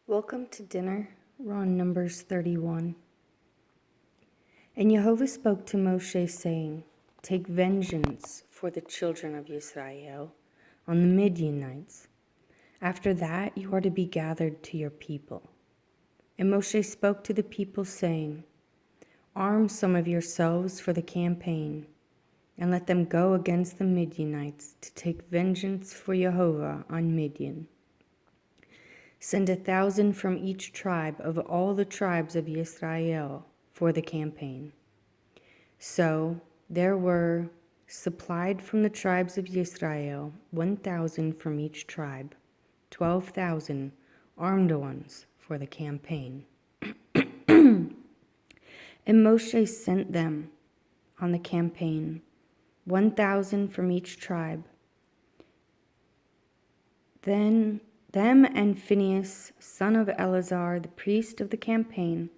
Welcome to dinner. We're on Numbers 31. And Jehovah spoke to Moshe, saying, Take vengeance for the children of Israel on the Midianites. After that you are to be gathered to your people. And Moshe spoke to the people, saying, Arm some of yourselves for the campaign, and let them go against the Midianites to take vengeance for Jehovah on Midian. Send 1,000 from each tribe of all the tribes of Israel for the campaign. So there were supplied from the tribes of Israel 1,000 from each tribe, 12,000 armed ones for the campaign. And Moshe sent them on the campaign, 1,000 from each tribe. Then them and Phinehas, son of Eleazar, the priest of the campaign,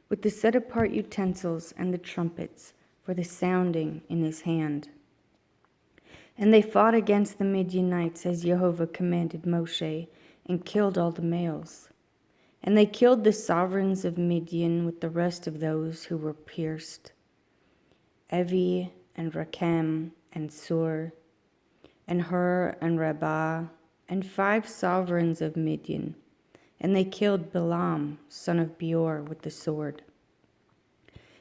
with the set-apart utensils and the trumpets for the sounding in his hand. And they fought against the Midianites as Jehovah commanded Moshe, and killed all the males. And they killed the sovereigns of Midian with the rest of those who were pierced, Evi and Rakem and Sur, and Hur and Rabbah, and 5 sovereigns of Midian, and they killed Balaam, son of Beor, with the sword.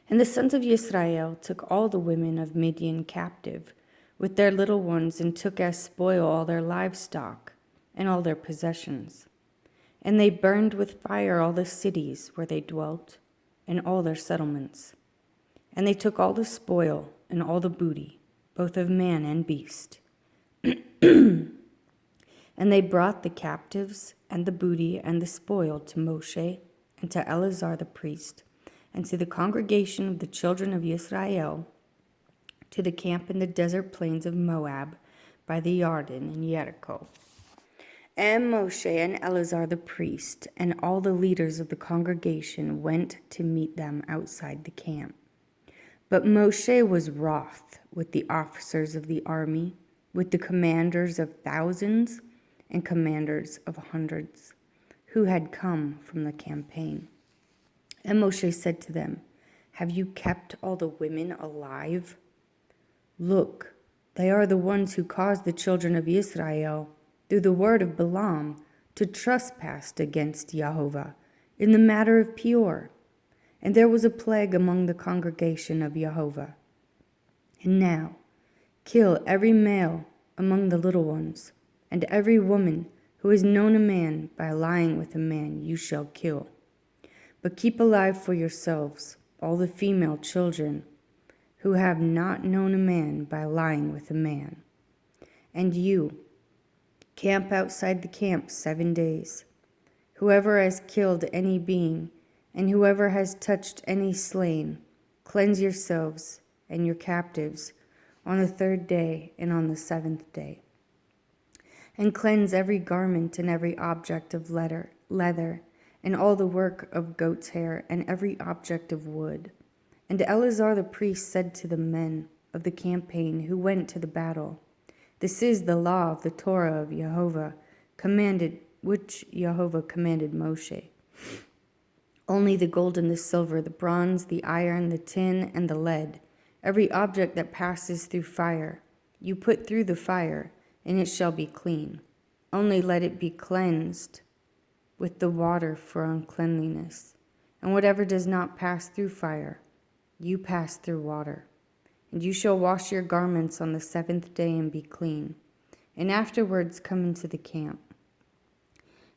And the sons of Israel took all the women of Midian captive, with their little ones, and took as spoil all their livestock and all their possessions. And they burned with fire all the cities where they dwelt, and all their settlements. And they took all the spoil and all the booty, both of man and beast. And they brought the captives and the booty and the spoil to Moshe and to Eleazar the priest and to the congregation of the children of Israel, to the camp in the desert plains of Moab by the Jordan in Jericho. And Moshe and Eleazar the priest and all the leaders of the congregation went to meet them outside the camp. But Moshe was wroth with the officers of the army, with the commanders of thousands and commanders of hundreds, who had come from the campaign. And Moshe said to them, Have you kept all the women alive? Look, they are the ones who caused the children of Israel, through the word of Balaam, to trespass against Jehovah in the matter of Peor. And there was a plague among the congregation of Jehovah. And now, kill every male among the little ones, and every woman who has known a man by lying with a man you shall kill. But keep alive for yourselves all the female children who have not known a man by lying with a man. And you, camp outside the camp 7 days. Whoever has killed any being, and whoever has touched any slain, cleanse yourselves and your captives on the 3rd day and on the 7th day. And cleanse every garment and every object of leather, and all the work of goat's hair, and every object of wood. And Eleazar the priest said to the men of the campaign who went to the battle, This is the law of the Torah of Jehovah, which Jehovah commanded Moshe. Only the gold and the silver, the bronze, the iron, the tin, and the lead, every object that passes through fire, you put through the fire, and it shall be clean. Only let it be cleansed with the water for uncleanliness. And whatever does not pass through fire, you pass through water. And you shall wash your garments on the 7th day and be clean, and afterwards come into the camp.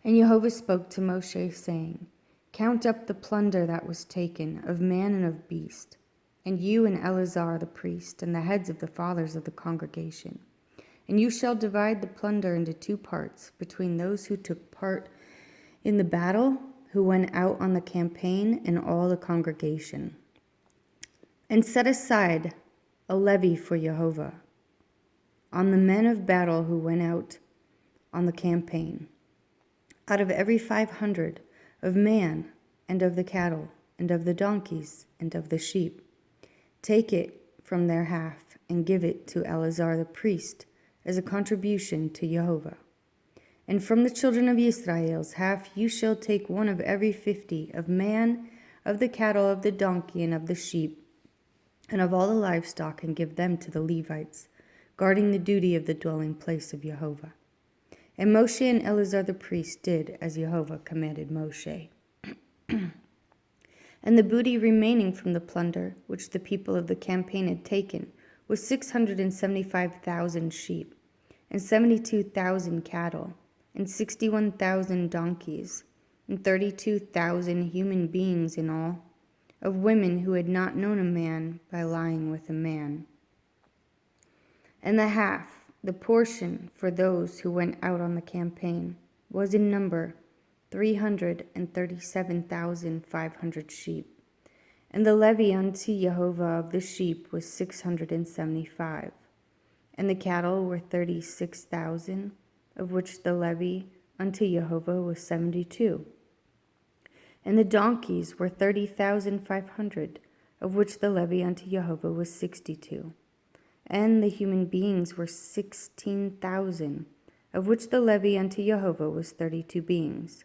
And Jehovah spoke to Moshe, saying, Count up the plunder that was taken of man and of beast, and you and Eleazar the priest, and the heads of the fathers of the congregation. And you shall divide the plunder into 2 parts between those who took part in the battle, who went out on the campaign, and all the congregation. And set aside a levy for Jehovah on the men of battle who went out on the campaign, out of every 500 of man, and of the cattle, and of the donkeys, and of the sheep. Take it from their half, and give it to Eleazar the priest as a contribution to Jehovah. And from the children of Israel's half you shall take one of every 50 of man, of the cattle, of the donkey, and of the sheep, and of all the livestock, and give them to the Levites, guarding the duty of the dwelling place of Jehovah. And Moshe and Eleazar the priest did as Jehovah commanded Moshe. And the booty remaining from the plunder, which the people of the campaign had taken, was 675,000 sheep, and 72,000 cattle, and 61,000 donkeys, and 32,000 human beings in all, of women who had not known a man by lying with a man. And the half, the portion for those who went out on the campaign, was in number 337,500 sheep. And the levy unto Jehovah of the sheep was 675. And the cattle were 36,000, of which the levy unto Jehovah was 72. And the donkeys were 30,500, of which the levy unto Jehovah was 62. And the human beings were 16,000, of which the levy unto Jehovah was 32 beings.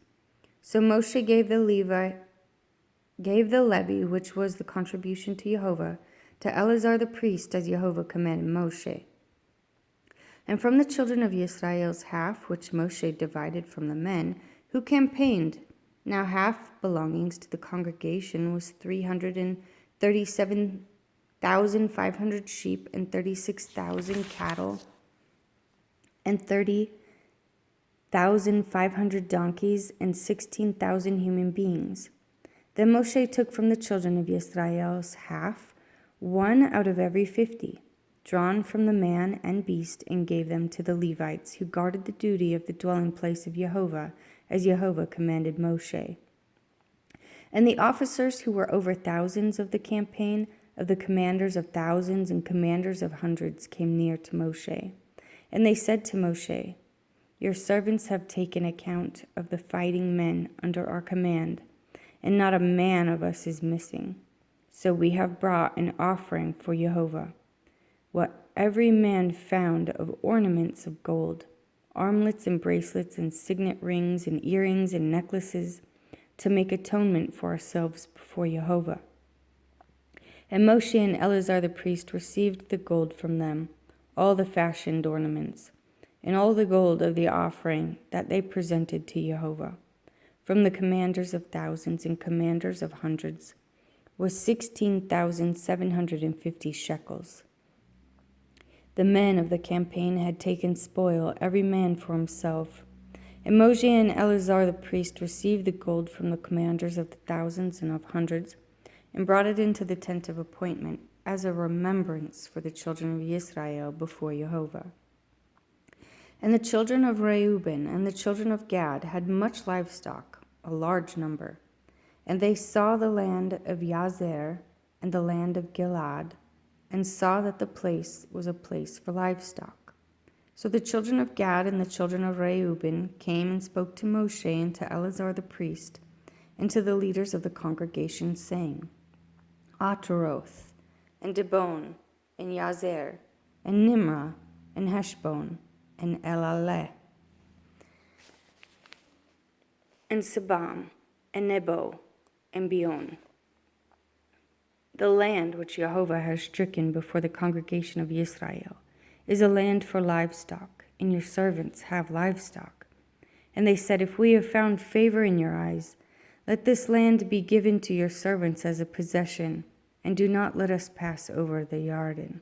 So Moshe gave the levy, which was the contribution to Jehovah, to Eleazar the priest, as Jehovah commanded Moshe. And from the children of Israel's half, which Moshe divided from the men who campaigned, now half belongings to the congregation was 337,500 sheep, and 36,000 cattle, and 30,500 donkeys, and 16,000 human beings. Then Moshe took from the children of Israel's half, one out of every 50, drawn from the man and beast, and gave them to the Levites, who guarded the duty of the dwelling place of Jehovah, as Jehovah commanded Moshe. And the officers who were over thousands of the campaign, of the commanders of thousands and commanders of hundreds, came near to Moshe. And they said to Moshe, Your servants have taken account of the fighting men under our command, and not a man of us is missing. So we have brought an offering for Jehovah, what every man found of ornaments of gold, armlets and bracelets and signet rings and earrings and necklaces, to make atonement for ourselves before Jehovah. And Moshe and Eleazar the priest received the gold from them, all the fashioned ornaments, and all the gold of the offering that they presented to Jehovah, from the commanders of thousands and commanders of hundreds, was 16,750 shekels. The men of the campaign had taken spoil, every man for himself. And Moshe and Eleazar the priest received the gold from the commanders of the thousands and of hundreds, and brought it into the tent of appointment, as a remembrance for the children of Israel before Jehovah. And the children of Reuben and the children of Gad had much livestock, a large number. And they saw the land of Yazer and the land of Gilad, and saw that the place was a place for livestock. So the children of Gad and the children of Reuben came and spoke to Moshe and to Eleazar the priest, and to the leaders of the congregation, saying, Ataroth, and Dibon, and Yazer, and Nimrah, and Heshbon, and Elaleh, and Sebam, and Nebo, and Beon. The land which Jehovah has stricken before the congregation of Israel is a land for livestock, and your servants have livestock. And they said, If we have found favor in your eyes, let this land be given to your servants as a possession, and do not let us pass over the Jordan.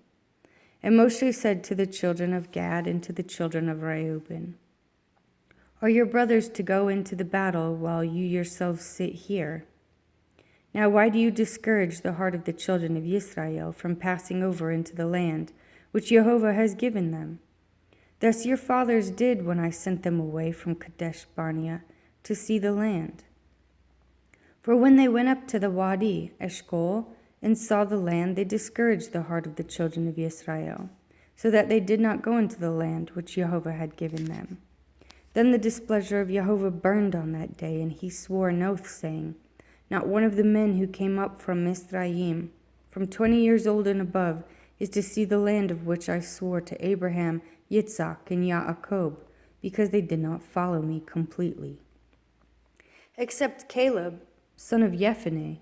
And Moshe said to the children of Gad and to the children of Reuben, Are your brothers to go into the battle while you yourselves sit here? Now why do you discourage the heart of the children of Israel from passing over into the land which Jehovah has given them? Thus your fathers did when I sent them away from Kadesh Barnea to see the land. For when they went up to the Wadi, Eshcol, and saw the land, they discouraged the heart of the children of Israel, so that they did not go into the land which Jehovah had given them. Then the displeasure of Jehovah burned on that day, and he swore an oath, saying, Not one of the men who came up from Mizraim, from 20 years old and above, is to see the land of which I swore to Abraham, Yitzhak, and Yaakov, because they did not follow me completely. Except Caleb, son of Jephunneh,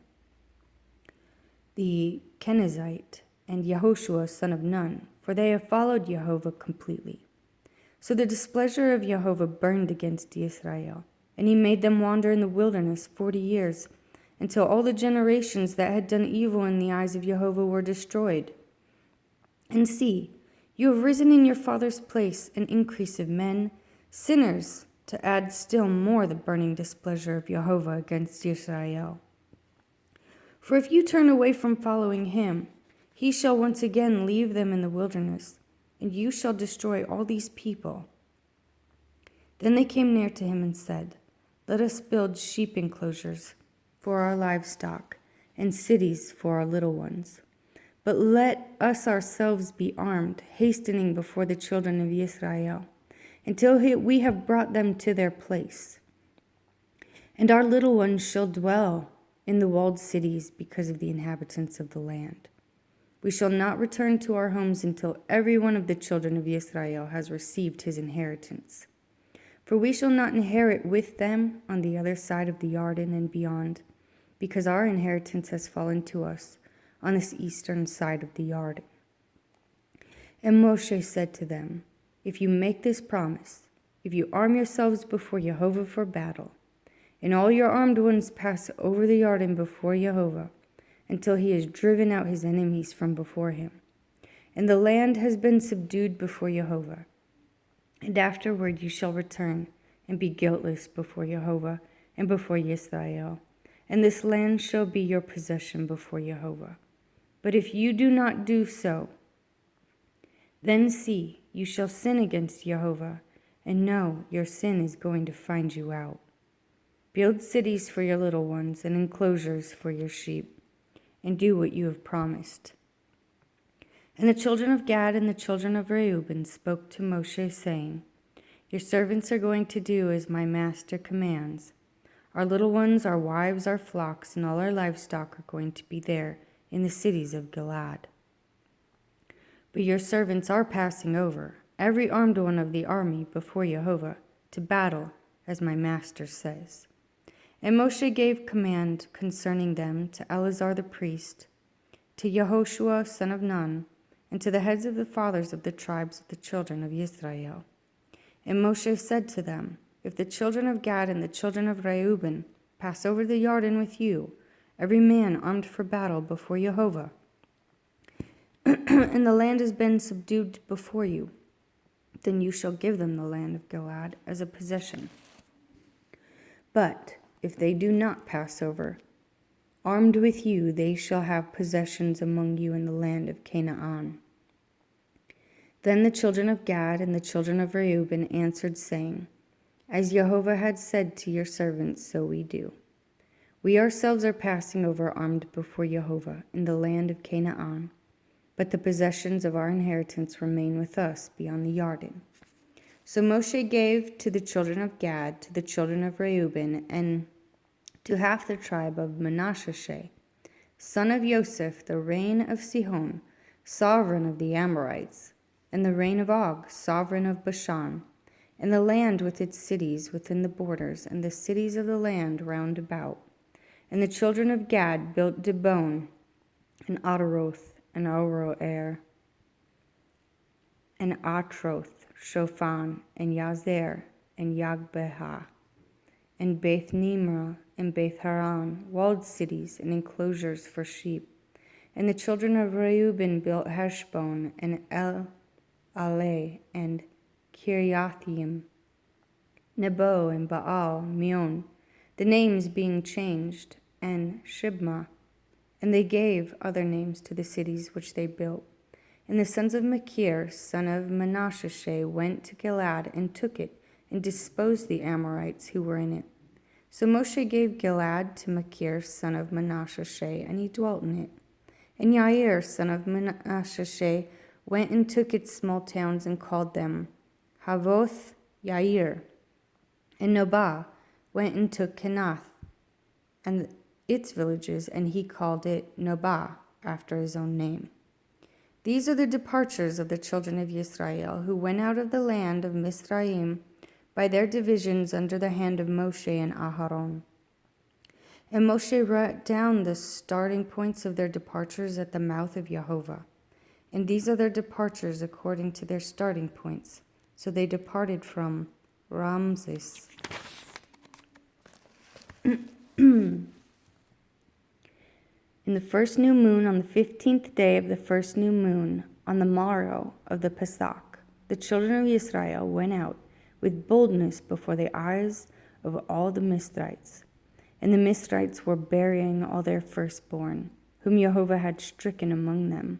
the Kenizzite, and Yehoshua, son of Nun, for they have followed Jehovah completely. So the displeasure of Jehovah burned against Israel, and he made them wander in the wilderness 40 years, until all the generations that had done evil in the eyes of Jehovah were destroyed. And see, you have risen in your father's place an increase of men, sinners, to add still more the burning displeasure of Jehovah against Israel. For if you turn away from following him, he shall once again leave them in the wilderness, and you shall destroy all these people. Then they came near to him and said, Let us build sheep enclosures for our livestock, and cities for our little ones. But let us ourselves be armed, hastening before the children of Israel, until we have brought them to their place. And our little ones shall dwell in the walled cities because of the inhabitants of the land. We shall not return to our homes until every one of the children of Israel has received his inheritance. For we shall not inherit with them on the other side of the Jordan and beyond, because our inheritance has fallen to us on this eastern side of the Jordan. And Moshe said to them, If you make this promise, if you arm yourselves before Jehovah for battle, and all your armed ones pass over the Jordan before Jehovah, until he has driven out his enemies from before him, and the land has been subdued before Jehovah, and afterward you shall return and be guiltless before Jehovah and before Israel, and this land shall be your possession before Jehovah. But if you do not do so, then see, you shall sin against Jehovah, and know your sin is going to find you out. Build cities for your little ones and enclosures for your sheep, and do what you have promised. And the children of Gad and the children of Reuben spoke to Moshe, saying, Your servants are going to do as my master commands. Our little ones, our wives, our flocks, and all our livestock are going to be there in the cities of Gilead. But your servants are passing over, every armed one of the army before Jehovah, to battle, as my master says. And Moshe gave command concerning them to Eleazar the priest, to Yehoshua son of Nun, and to the heads of the fathers of the tribes of the children of Israel. And Moshe said to them, If the children of Gad and the children of Reuben pass over the Jordan with you, every man armed for battle before Jehovah, and the land has been subdued before you, then you shall give them the land of Gilead as a possession. But if they do not pass over, armed with you, they shall have possessions among you in the land of Canaan. Then the children of Gad and the children of Reuben answered, saying, As Jehovah had said to your servants, so we do. We ourselves are passing over armed before Jehovah in the land of Canaan, but the possessions of our inheritance remain with us beyond the Jordan. So Moshe gave to the children of Gad, to the children of Reuben, and to half the tribe of Manasseh, son of Joseph, the reign of Sihon, sovereign of the Amorites, and the reign of Og, sovereign of Bashan, and the land with its cities within the borders, and the cities of the land round about. And the children of Gad built Dibon, and Ataroth, and Aroer, and Atroth, Shophan, and Yazer, and Yagbeha, and Beth Nimrah, and Beth Haran, walled cities and enclosures for sheep. And the children of Reuben built Heshbon, and El Ale, and Kiriathim, Nebo, and Baal, Meon, the names being changed, and Shibma. And they gave other names to the cities which they built. And the sons of Machir, son of Manasseh, went to Gilead and took it, and disposed the Amorites who were in it. So Moshe gave Gilead to Machir, son of Manasseh, and he dwelt in it. And Yair, son of Manasseh, went and took its small towns and called them Havoth Yair. And Nobah went and took Kenath and its villages, and he called it Nobah, after his own name. These are the departures of the children of Israel, who went out of the land of Mizraim by their divisions under the hand of Moshe and Aharon. And Moshe wrote down the starting points of their departures at the mouth of Jehovah. And these are their departures according to their starting points. So they departed from Ramses. In the first new moon, on the 15th day of the first new moon, on the morrow of the Pesach, the children of Israel went out with boldness before the eyes of all the Mithrites. And the Mithrites were burying all their firstborn, whom Jehovah had stricken among them.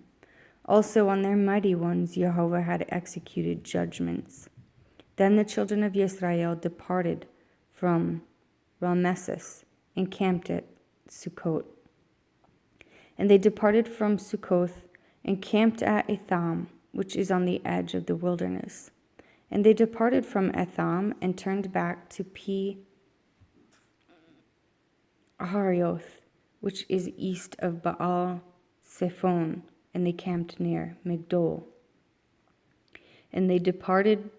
Also on their mighty ones Jehovah had executed judgments. Then the children of Israel departed from Rameses and camped at Sukkot. And they departed from Sukkoth and camped at Etham, which is on the edge of the wilderness. And they departed from Etham and turned back to Harioth, which is east of Baal Zephon, and they camped near Migdol. And they departed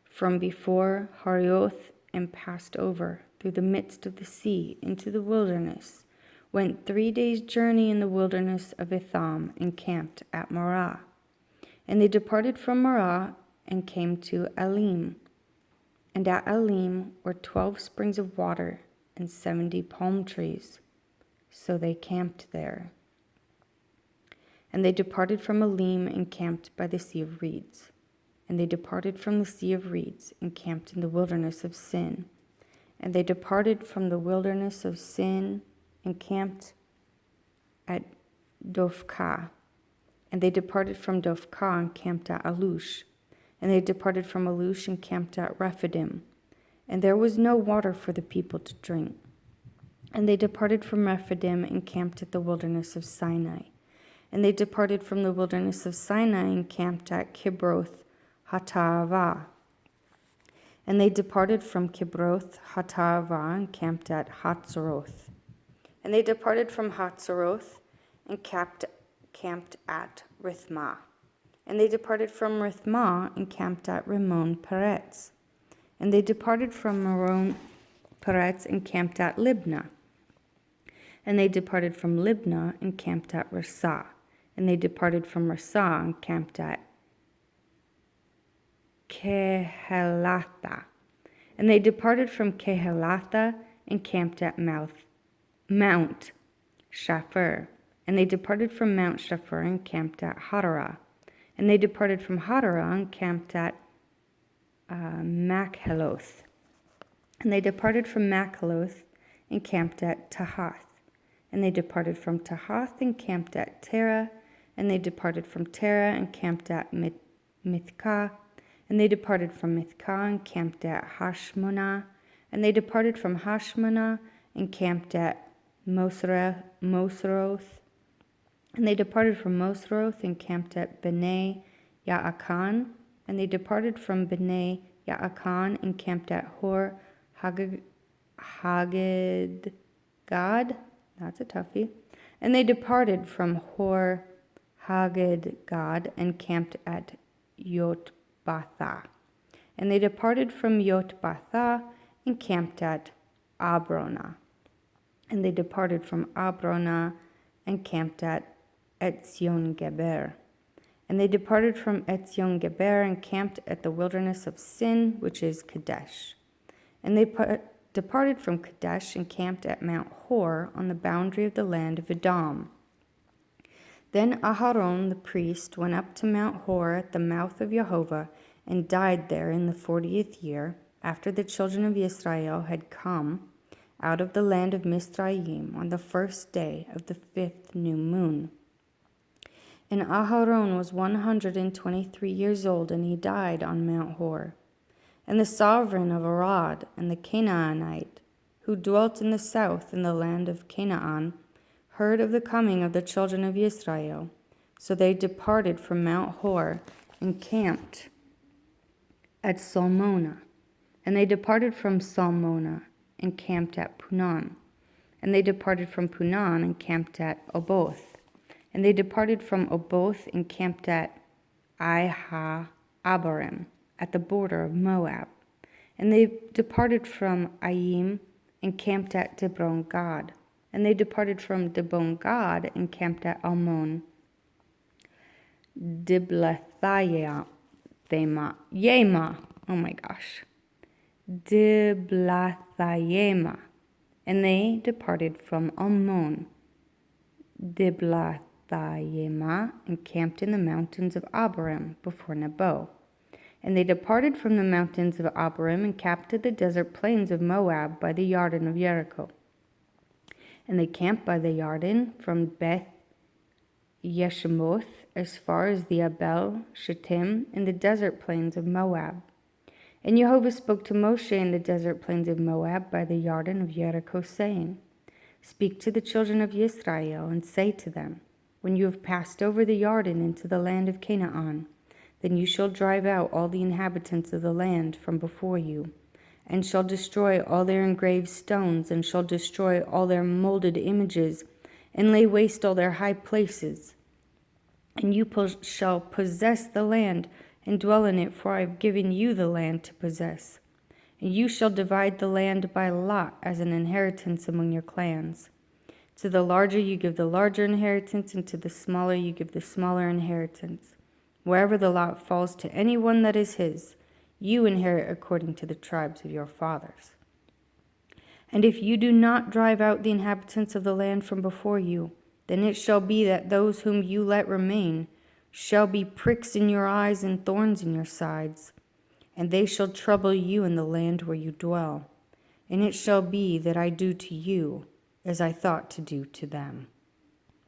from before Harioth and passed over through the midst of the sea into the wilderness, went 3 days' journey in the wilderness of Etham, and camped at Marah. And they departed from Marah and came to Elim. And at Elim were 12 springs of water and 70 palm trees. So they camped there. And they departed from Elim and camped by the Sea of Reeds. And they departed from the Sea of Reeds and camped in the wilderness of Sin. And they departed from the wilderness of Sin and camped at Dophkah. And they departed from Dophkah and camped at Alush. And they departed from Alush and camped at Rephidim. And there was no water for the people to drink. And they departed from Rephidim and camped at the wilderness of Sinai. And they departed from the wilderness of Sinai and camped at Kibroth Hattaavah. And they departed from Kibroth Hattaavah and camped at Hatzeroth. And they departed from Hatzeroth and camped at Rithmah. And they departed from Rithmah and camped at Rimmon Peretz. And they departed from Rimmon Peretz and camped at Libnah. And they departed from Libnah and camped at Rasah. And they departed from Rasah and camped at Kehelatha. And they departed from Kehelatha and camped at Mount Shapher. And they departed from Mount Shapher and camped at Hatarah. And they departed from Hatarah and camped at Makheloth. And they departed from Makheloth and camped at Tahath. And they departed from Tahath and camped at Terah. And they departed from Terah and camped at Mithkah. And they departed from Mithkah and camped at Hashmonah. And they departed from Hashmonah and camped at Mosroth. And they departed from Mosroth and camped at Bnei Ya'akan. And they departed from Bnei Ya'akan and camped at Hor Haggidgad. That's a toughie. And they departed from Hor Haggidgad and camped at Yotbatha. And they departed from Yotbatha and camped at Abronah. And they departed from Abronah and camped at Etzion Geber. And they departed from Etzion Geber and camped at the wilderness of Sin, which is Kadesh. And they departed from Kadesh and camped at Mount Hor on the boundary of the land of Edom. Then Aharon the priest went up to Mount Hor at the mouth of Jehovah and died there in the 40th year, after the children of Israel had come out of the land of Mizraim on the first day of the 5th new moon. And Aharon was 123 years old, and he died on Mount Hor. And the sovereign of Arad and the Canaanite, who dwelt in the south in the land of Canaan, heard of the coming of the children of Israel. So they departed from Mount Hor and camped at Salmona. And they departed from Salmona and camped at Punan. And they departed from Punan and camped at Oboth. And they departed from Oboth and camped at Abarim, at the border of Moab. And they departed from Aim and camped at Dibon Gad. And they departed from Dibon Gad and camped at Almon. Diblathayema. Yema. Oh my gosh. Diblathayema. And they departed from Almon. Diblathayema and camped in the mountains of Abarim before Nebo. And they departed from the mountains of Abarim and camped at the desert plains of Moab by the Yarden of Jericho. And they camped by the Yarden from Beth Yeshimoth as far as the Abel Shittim in the desert plains of Moab. And Jehovah spoke to Moshe in the desert plains of Moab by the Yarden of Jericho, saying, Speak to the children of Israel and say to them, When you have passed over the Yarden into the land of Canaan, then you shall drive out all the inhabitants of the land from before you, and shall destroy all their engraved stones, and shall destroy all their molded images, and lay waste all their high places. And you shall possess the land, and dwell in it, for I have given you the land to possess. And you shall divide the land by lot as an inheritance among your clans. To the larger you give the larger inheritance, and to the smaller you give the smaller inheritance. Wherever the lot falls to anyone that is his, you inherit according to the tribes of your fathers. And if you do not drive out the inhabitants of the land from before you, then it shall be that those whom you let remain shall be pricks in your eyes and thorns in your sides, and they shall trouble you in the land where you dwell. And it shall be that I do to you as I thought to do to them.